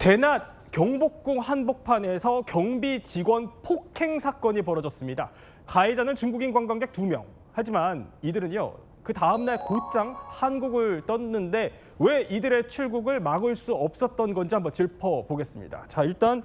대낮 경복궁 한복판에서 경비 직원 폭행 사건이 벌어졌습니다. 가해자는 중국인 관광객 2명. 하지만 이들은요, 그 다음날 곧장 한국을 떴는데 왜 이들의 출국을 막을 수 없었던 건지 한번 짚어보겠습니다. 자, 일단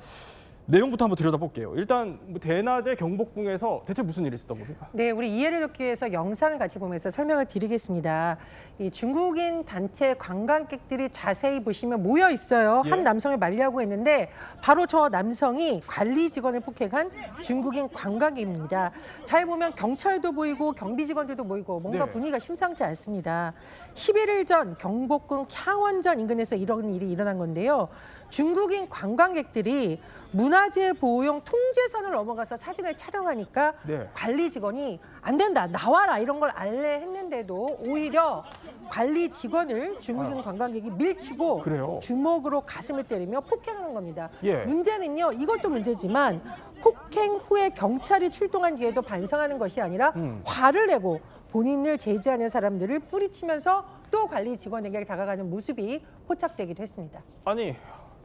내용부터 한번 들여다볼게요. 일단 대낮에 경복궁에서 대체 무슨 일이 있었던 겁니까? 네, 우리 이해를 돕기 위해서 영상을 같이 보면서 설명을 드리겠습니다. 이 중국인 단체 관광객들이 자세히 보시면 모여 있어요. 예. 한 남성을 만리하고 있는데 바로 저 남성이 관리 직원을 폭행한 중국인 관광객입니다. 잘 보면 경찰도 보이고 경비 직원들도 보이고 뭔가 네. 분위기가 심상치 않습니다. 11일 전 경복궁 향원전 인근에서 이런 일이 일어난 건데요. 중국인 관광객들이 문화재 보호용 통제선을 넘어가서 사진을 촬영하니까 네. 관리 직원이 안 된다, 나와라 이런 걸 안내했는데도 오히려 관리 직원을 중국인 관광객이 밀치고 그래요? 주먹으로 가슴을 때리며 폭행하는 겁니다. 예. 문제는요, 이것도 문제지만 폭행 후에 경찰이 출동한 뒤에도 반성하는 것이 아니라 화를 내고 본인을 제지하는 사람들을 뿌리치면서 또 관리 직원에게 다가가는 모습이 포착되기도 했습니다. 아니,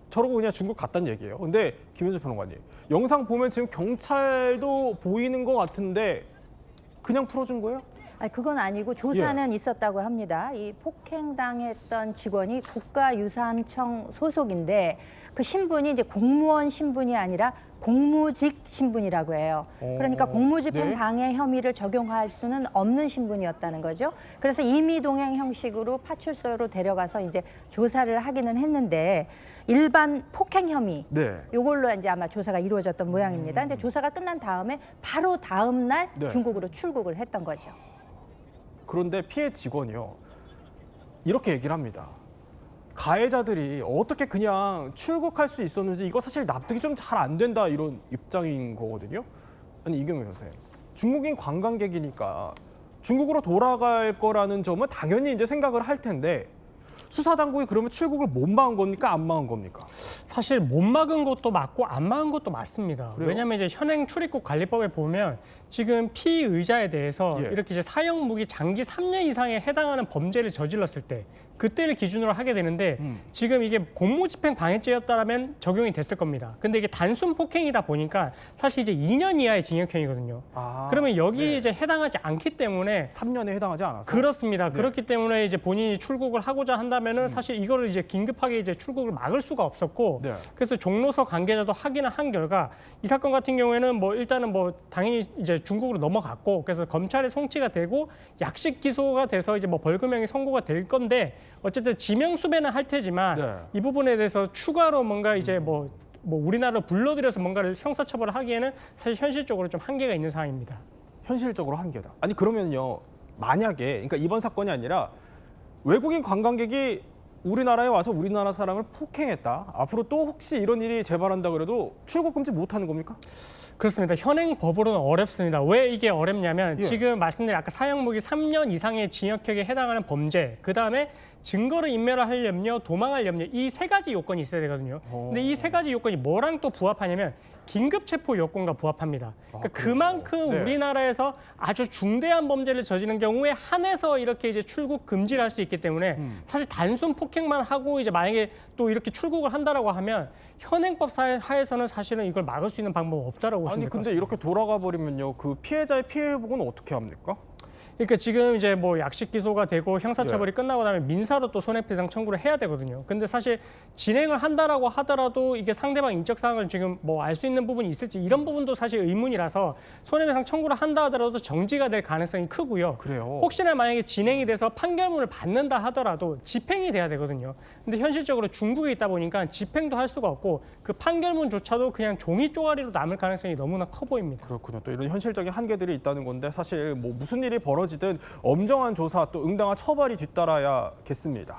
저러고 그냥 중국 갔다는 얘기예요. 근데 김현수 평론가님, 영상 보면 지금 경찰도 보이는 것 같은데 그냥 풀어준 거예요? 아니, 그건 아니고 조사는 있었다고 합니다. 이 폭행당했던 직원이 국가유산청 소속인데 그 신분이 이제 공무원 신분이 아니라 공무직 신분이라고 해요. 그러니까 공무집행 네. 방해 혐의를 적용할 수는 없는 신분이었다는 거죠. 그래서 임의동행 형식으로 파출소로 데려가서 이제 조사를 하기는 했는데 일반 폭행 혐의 네. 요걸로 이제 아마 조사가 이루어졌던 모양입니다. 근데 조사가 끝난 다음에 바로 다음 날 네. 중국으로 출국을 했던 거죠. 그런데 피해 직원이요, 이렇게 얘기를 합니다. 가해자들이 어떻게 그냥 출국할 수 있었는지 이거 사실 납득이 좀 잘 안 된다, 이런 입장인 거거든요. 아니, 이경영 선생, 중국인 관광객이니까 중국으로 돌아갈 거라는 점은 당연히 이제 생각을 할 텐데 수사 당국이 그러면 출국을 못 막은 겁니까, 안 막은 겁니까? 사실 못 막은 것도 맞고 안 막은 것도 맞습니다. 그래요? 왜냐하면 이제 현행 출입국 관리법에 보면 지금 피의자에 대해서 예. 이렇게 이제 사형 무기 장기 3년 이상에 해당하는 범죄를 저질렀을 때 그때를 기준으로 하게 되는데 지금 이게 공무집행 방해죄였다면 적용이 됐을 겁니다. 근데 이게 단순 폭행이다 보니까 사실 이제 2년 이하의 징역형이거든요. 아, 그러면 여기에 네. 이제 해당하지 않기 때문에 3년에 해당하지 않아서. 그렇습니다. 네. 그렇기 때문에 이제 본인이 출국을 하고자 한다면은 사실 이거를 이제 긴급하게 이제 출국을 막을 수가 없었고, 네. 그래서 종로서 관계자도 확인을 한 결과 이 사건 같은 경우에는 뭐 일단은 뭐 당연히 이제 중국으로 넘어갔고, 그래서 검찰에 송치가 되고 약식 기소가 돼서 이제 뭐 벌금형이 선고가 될 건데 어쨌든 지명수배는 할 테지만 네. 이 부분에 대해서 추가로 뭔가 이제 뭐 우리나라로 불러들여서 뭔가를 형사처벌을 하기에는 사실 현실적으로 좀 한계가 있는 상황입니다. 현실적으로 한계다. 아니, 그러면요, 만약에, 그러니까 이번 사건이 아니라 외국인 관광객이 우리나라에 와서 우리나라 사람을 폭행했다, 앞으로 또 혹시 이런 일이 재발한다 그래도 출국 금지 못 하는 겁니까? 그렇습니다. 현행 법으로는 어렵습니다. 왜 이게 어렵냐면 예. 지금 말씀드린 아까 사형무기 3년 이상의 징역형에 해당하는 범죄, 그다음에 증거를 인멸할 염려, 도망할 염려, 이 세 가지 요건이 있어야 되거든요. 근데 이 세 가지 요건이 뭐랑 또 부합하냐면 긴급체포 요건과 부합합니다. 그러니까 그만큼 네. 우리나라에서 아주 중대한 범죄를 저지른 경우에 한해서 이렇게 이제 출국 금지를 할 수 있기 때문에 사실 단순 폭행만 하고 이제 만약에 또 이렇게 출국을 한다라고 하면 현행법 하에서는 사실은 이걸 막을 수 있는 방법은 없다라고 보시면 아니, 될 것 근데 같습니다. 이렇게 돌아가 버리면요, 그 피해자의 피해 회복은 어떻게 합니까? 그러니까 지금 이제 뭐 약식 기소가 되고 형사처벌이 끝나고 나면 민사로 또 손해배상 청구를 해야 되거든요. 근데 사실 진행을 한다라고 하더라도 이게 상대방 인적 사항을 지금 뭐 알 수 있는 부분이 있을지 이런 부분도 사실 의문이라서 손해배상 청구를 한다 하더라도 정지가 될 가능성이 크고요. 그래요? 혹시나 만약에 진행이 돼서 판결문을 받는다 하더라도 집행이 돼야 되거든요. 근데 현실적으로 중국에 있다 보니까 집행도 할 수가 없고 그 판결문조차도 그냥 종이 쪼가리로 남을 가능성이 너무나 커 보입니다. 그렇군요. 또 이런 현실적인 한계들이 있다는 건데 사실 뭐 무슨 일이 벌어지든 엄정한 조사 또 응당한 처벌이 뒤따라야겠습니다.